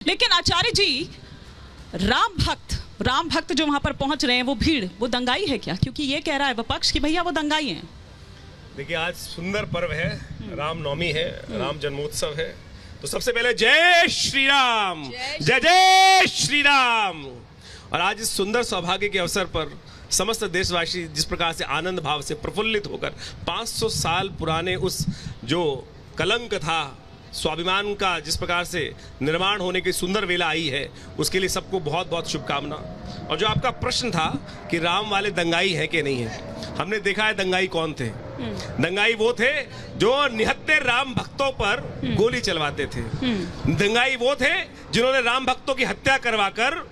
लेकिन आचार्य जी, राम भक्त जो वहां पर पहुंच रहे हैं, वो भीड़, वो दंगाई है क्या? क्योंकि ये कह रहा है विपक्ष कि भैया वो दंगाई हैं। देखिए, आज सुंदर पर्व है, रामनवमी है, राम जन्मोत्सव है। तो सबसे पहले जय श्री राम, जय जय श्री राम। और आज इस सुंदर सौभाग्य के अवसर पर समस्त देशवासी जिस प्रकार से आनंद भाव से प्रफुल्लित होकर 500 साल पुराने उस जो कलंक था, स्वाभिमान का जिस प्रकार से निर्माण होने की सुंदर वेला आई है, उसके लिए सबको बहुत बहुत शुभकामना। और जो आपका प्रश्न था कि राम वाले दंगाई है कि नहीं है, हमने देखा है दंगाई कौन थे। दंगाई वो थे जो निहत्थे राम भक्तों पर गोली चलवाते थे। दंगाई वो थे जिन्होंने राम भक्तों की हत्या करवाकर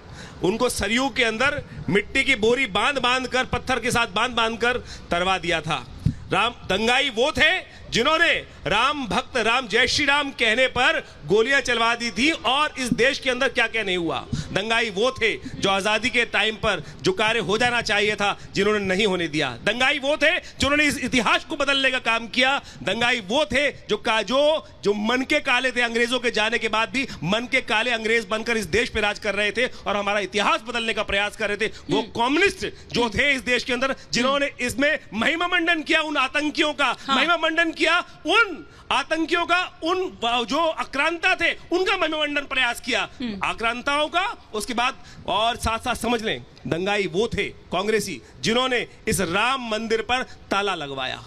उनको सरयू के अंदर मिट्टी की बोरी बांध कर, पत्थर के साथ बांध कर तरवा दिया था। दंगाई वो थे जिन्होंने राम भक्त राम जय श्री राम कहने पर गोलियां चलवा दी थी और इस देश के अंदर क्या क्या नहीं हुआ। दंगाई वो थे जो आजादी के टाइम पर जो कार्य हो जाना चाहिए था, जिन्होंने नहीं होने दिया। दंगाई वो थे जिन्होंने इस इतिहास को बदलने का काम किया। दंगाई वो थे जो मन के काले थे, अंग्रेजों के जाने के बाद भी मन के काले अंग्रेज बनकर इस देश पे राज कर रहे थे और हमारा इतिहास बदलने का प्रयास कर रहे थे। वो कम्युनिस्ट जो थे इस देश के अंदर, जिन्होंने इसमें महिमा मंडन किया उन आतंकियों का, महिमा मंडन किया उन आतंकियों का, उन जो आक्रांता थे उनका मनोमंडन प्रयास किया, आक्रांताओं का। उसके बाद और साथ साथ समझ लें, दंगाई वो थे कांग्रेसी जिन्होंने इस राम मंदिर पर ताला लगवाया।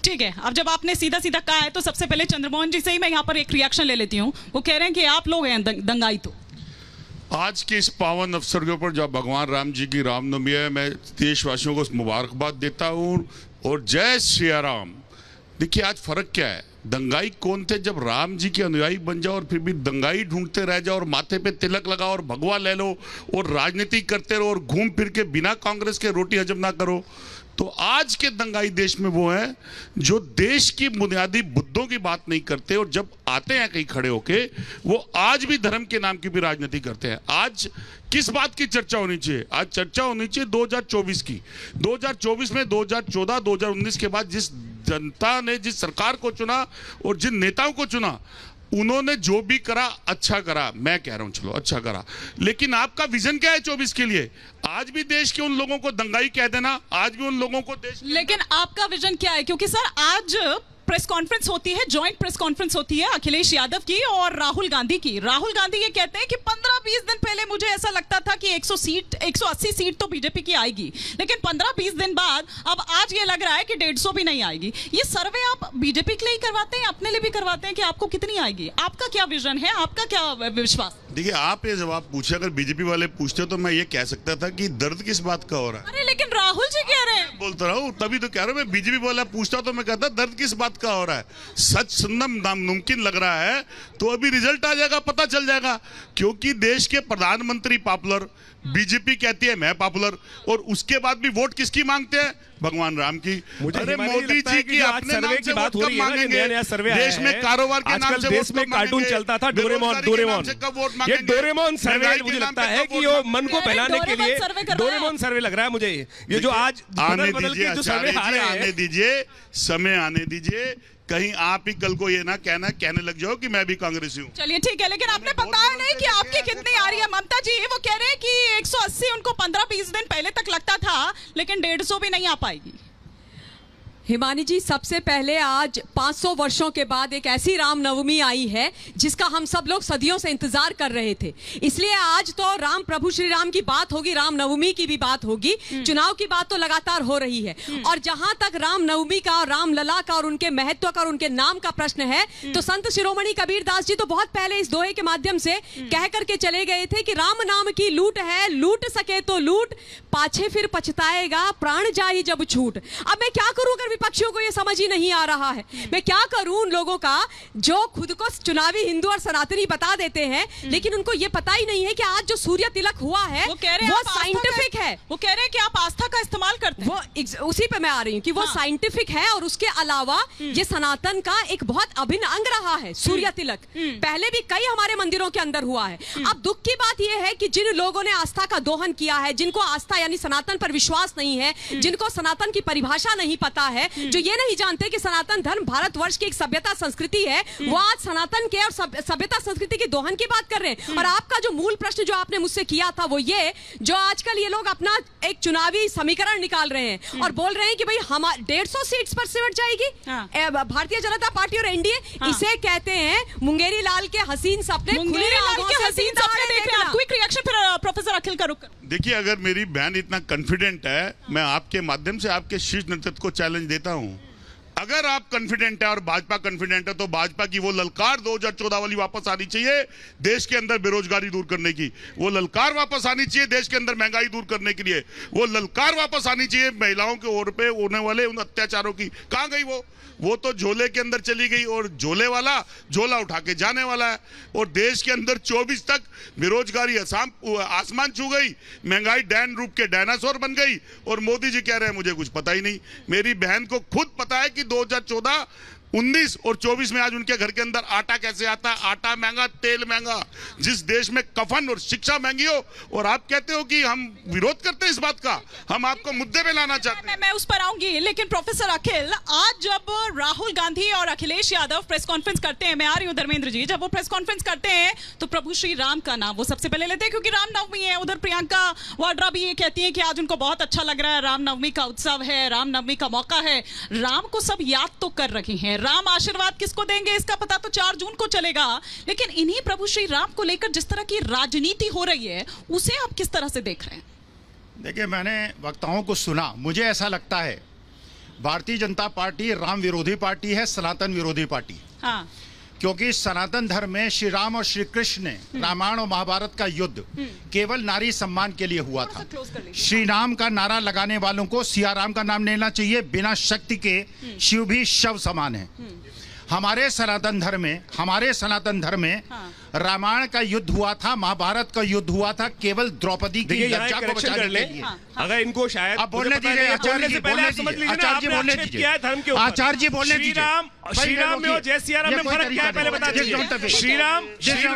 ठीक है, अब जब आपने सीधा सीधा कहा है तो सबसे पहले चंद्रमोहन जी से ही मैं यहाँ पर एक रिएक्शन ले लेती हूँ। वो कह रहे हैं कि आप लोग हैं दंगाई। तो आज के इस पावन अवसर के ऊपर जब भगवान राम जी की रामनवमी है, मैं देशवासियों को मुबारकबाद देता हूँ और जय श्री राम। देखिए, आज फर्क क्या है, दंगाई कौन थे जब राम जी के अनुयायी बन जाओ और फिर भी दंगाई ढूंढते रह जाओ और माथे पे तिलक लगाओ और भगवा ले लो और राजनीति करते रहो और घूम फिर के बिना कांग्रेस के रोटी हजम ना करो। तो आज के दंगाई देश में वो हैं जो देश की बुनियादी मुद्दों की बात नहीं करते और जब आते हैं कहीं खड़े होके, वो आज भी धर्म के नाम की भी राजनीति करते हैं। आज किस बात की चर्चा होनी चाहिए? आज चर्चा होनी चाहिए 2024 की। 2024 में 2014, 2019 के बाद जिस जनता ने जिस सरकार को चुना और जिन नेताओं को चुना, उन्होंने जो भी करा अच्छा करा। मैं कह रहा हूं चलो अच्छा करा, लेकिन आपका विजन क्या है 24 के लिए? आज भी देश के उन लोगों को दंगाई कह देना, आज भी उन लोगों को देश, लेकिन आपका विजन क्या है? क्योंकि सर आज प्रेस कॉन्फ्रेंस होती है, जॉइंट प्रेस कॉन्फ्रेंस होती है अखिलेश यादव की और राहुल गांधी की। राहुल गांधी ये कहते हैं कि 15-20 दिन पहले मुझे ऐसा लगता था कि 180 सीट तो बीजेपी की आएगी, लेकिन 15-20 दिन बाद अब आज ये लग रहा है कि 150 भी नहीं आएगी। ये सर्वे आप बीजेपी के लिए ही करवाते हैं, अपने लिए भी करवाते हैं कि आपको कितनी आएगी? आपका क्या विजन है, आपका क्या विश्वास? देखिए, आप ये जवाब पूछे, अगर बीजेपी वाले पूछते तो मैं ये कह सकता था कि दर्द किस बात का हो रहा है। अरे लेकिन राहुल जी कह रहे हैं, बोलता रहा हूं, तभी तो कह रहा हूं, मैं बीजेपी वाला पूछता तो मैं कहता दर्द किस बात का हो रहा है। सच सुनना नामुमकिन लग रहा है तो अभी रिजल्ट आ जाएगा, पता चल जाएगा। क्योंकि देश के प्रधानमंत्री पॉपुलर, बीजेपी कहती है मैं पॉपुलर, और उसके बाद भी वोट किसकी मांगते हैं? भगवान राम की। अरे मोदी जी की अपने नाम से बात कब मांगेंगे? देश में कारोबार के नाम से देश में कार्टून चलता था, डोरेमोन। ये डोरेमोन सर्वे मुझे लगता है कि वो मन को बहलाने के लिए डोरेमोन सर्वे लग रहा है मुझे। ये जो आज आने दीजिए, समय आने दीजिए, कहीं आप ही कल को ये ना कहने लग जाओ कि मैं भी कांग्रेसी हूँ। चलिए ठीक है, लेकिन आपने बताया नहीं कि आपकी कितनी आ रही है। ममता जी वो कह रहे हैं कि 180 उनको 15-20 दिन पहले तक लगता था, लेकिन 150 भी नहीं आ पाएगी। हिमानी जी, सबसे पहले आज 500 वर्षों के बाद एक ऐसी रामनवमी आई है जिसका हम सब लोग सदियों से इंतजार कर रहे थे। इसलिए आज तो राम प्रभु श्री राम की बात होगी, रामनवमी की भी बात होगी, चुनाव की बात तो लगातार हो रही है। और जहां तक रामनवमी का और रामलला का और उनके महत्व का और उनके नाम का प्रश्न है, तो संत शिरोमणि कबीर दास जी तो बहुत पहले इस दोहे के माध्यम से कह करके चले गए थे कि राम नाम की लूट है, लूट सके तो लूट, पाछे फिर पछताएगा प्राण जाई जब छूट। अब मैं क्या करूं अगर विपक्षियों को यह समझ ही नहीं आ रहा है? मैं क्या करूं उन लोगों का जो खुद को चुनावी हिंदू और सनातनी बता देते हैं, लेकिन उनको यह पता ही नहीं है कि आज जो सूर्य तिलक हुआ है वो साइंटिफिक है। वो कह रहे हैं कि आप आस्था का इस्तेमाल करते हैं। वो उसी पे मैं आ रही हूँ कि वो साइंटिफिक है और उसके अलावा ये सनातन का एक बहुत अभिन्न अंग रहा है। सूर्य तिलक पहले भी कई हमारे मंदिरों के अंदर हुआ है। अब दुख की बात यह है कि जिन लोगों ने आस्था का दोहन किया है, जिनको आस्था यानी सनातन पर विश्वास नहीं है, जिनको सनातन की परिभाषा नहीं पता है, है जो ये नहीं जानते कि सनातन धर्म भारतवर्ष की एक सभ्यता संस्कृति है, वो आज सनातन के और सभ्यता संस्कृति की दोहन की बात कर रहे हैं। और आपका जो मूल प्रश्न जो आपने मुझसे किया था वो ये, जो आजकल ये लोग अपना एक चुनावी समीकरण निकाल रहे हैं और बोल रहे हैं कि भाई हम 150 सीट्स पर सिमट जाएगी भारतीय जनता पार्टी और एनडीए, इसे कहते हैं मुंगेरी लाल के हसीन सपने। मुंगेरी लाल के हसीन सपने देख रहे हैं। क्विक रिएक्शन फिर प्रोफेसर अखिल का रुक। देखिए, अगर मेरी बहन इतना कॉन्फिडेंट है, मैं आपके माध्यम से आपके शीर्ष नेतृत्व को चैलेंज देता हूं, अगर आप कॉन्फिडेंट है और भाजपा कॉन्फिडेंट है तो भाजपा की वो ललकार 2014 वाली वापस आनी चाहिए, देश के अंदर बेरोजगारी दूर करने की। वो ललकार वापस आनी चाहिए देश के अंदर महंगाई दूर करने के लिए। वो ललकार वापस आनी चाहिए महिलाओं के ओर पे होने वाले उन अत्याचारों की। कहां गई वो तो झोले के अंदर चली गई और झोले वाला झोला उठा के जाने वाला है। और देश के अंदर 24 तक बेरोजगारी आसमान छू गई, महंगाई डैन रूप के डायनासोर बन गई और मोदी जी कह रहे हैं मुझे कुछ पता ही नहीं। मेरी बहन को खुद पता है कि 2014, 19 और 24 में आज उनके घर के अंदर आटा कैसे आता है। आटा महंगा, तेल महंगा, जिस देश में कफन और शिक्षा महंगी हो, और आप कहते हो कि हम विरोध करते हैं इस बात का। हम आपको मुद्दे पे लाना चाहते हैं। मैं उस पर आऊंगी, लेकिन प्रोफेसर अखिल, आज जब राहुल गांधी और अखिलेश यादव प्रेस कॉन्फ्रेंस करते हैं, मैं आ रही हूं धर्मेंद्र जी, जब वो प्रेस कॉन्फ्रेंस करते हैं तो प्रभु श्री राम का नाम वो सबसे पहले लेते हैं क्योंकि रामनवमी है। उधर प्रियंका वाड्रा भी ये कहती है कि आज उनको बहुत अच्छा लग रहा है, रामनवमी का उत्सव है, रामनवमी का मौका है। राम को सब याद तो कर रहे हैं, राम आशीर्वाद किसको देंगे इसका पता तो 4 जून को चलेगा, लेकिन इन्हीं प्रभु श्री राम को लेकर जिस तरह की राजनीति हो रही है उसे आप किस तरह से देख रहे हैं? देखिए, मैंने वक्ताओं को सुना, मुझे ऐसा लगता है भारतीय जनता पार्टी राम विरोधी पार्टी है, सनातन विरोधी पार्टी। हाँ, क्योंकि सनातन धर्म में श्री राम और श्री कृष्ण ने रामायण और महाभारत का युद्ध केवल नारी सम्मान के लिए हुआ था। श्री राम का नारा लगाने वालों को सिया राम का नाम लेना चाहिए। बिना शक्ति के शिव भी शव समान है। हमारे सनातन धर्म में रामायण का युद्ध हुआ था, महाभारत का युद्ध हुआ था केवल द्रौपदी की लज्जा को बचाने के लिए। अगर इनको शायद अब बोलने दीजिए आचार्य जी, बोलने दीजिए आचार्य जी, बोलने दीजिए आचार्य जी, बोलने दीजिए। श्री राम में और जय सिया राम में फर्क क्या है पहले बता दीजिए। श्री राम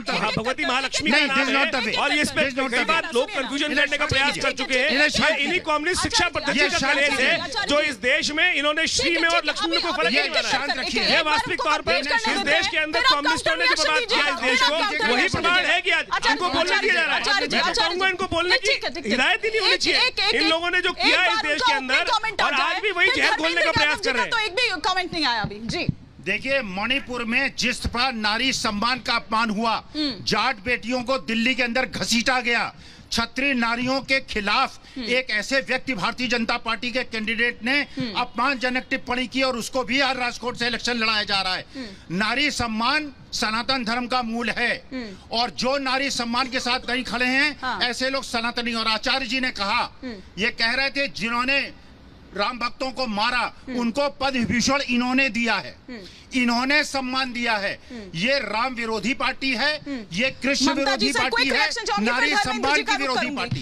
भगवती महालक्ष्मी का नाम है और ये इसमें कई बार लोग कंफ्यूजन करने का प्रयास कर चुके हैं। इन्हीं कम्युनिस्ट शिक्षा पद्धति का कलेश है जो इस देश में इन्होंने श्री में और लक्ष्मी में कोई फर्क नहीं बनाया। ये वास्तविक तौर पर इस देश के अंदर कम्युनिस्टों ने जो बर्बाद किया इस देश को, वही प्रमाण है कि आज इनको बोलने दिया जा रहा है। मैं तो कहूंगा इनको बोलने की हिदायत ही नहीं होनी चाहिए। इन लोगों ने जो किया इस देश के अंदर और आज भी वही जहर घोलने का प्रयास कर रहे हैं। तो एक भी कमेंट नहीं आया अभी जी। देखिए, मणिपुर में जिस पर नारी सम्मान का अपमान हुआ, जाट बेटियों को दिल्ली के अंदर घसीटा गया, क्षत्रिय नारियों के खिलाफ एक ऐसे व्यक्ति भारतीय जनता पार्टी के कैंडिडेट ने अपमानजनक टिप्पणी की और उसको भी आज राजकोट से इलेक्शन लड़ाया जा रहा है। नारी सम्मान सनातन धर्म का मूल है और जो नारी सम्मान के साथ नहीं खड़े हैं ऐसे लोग सनातनी। और आचार्य जी ने कहा, ये कह रहे थे जिन्होंने राम भक्तों को मारा उनको पद्म विभूषण इन्होंने दिया है, इन्होंने सम्मान दिया है। ये राम विरोधी पार्टी है, ये कृष्ण विरोधी पार्टी है, नारी सम्मान की विरोधी पार्टी है।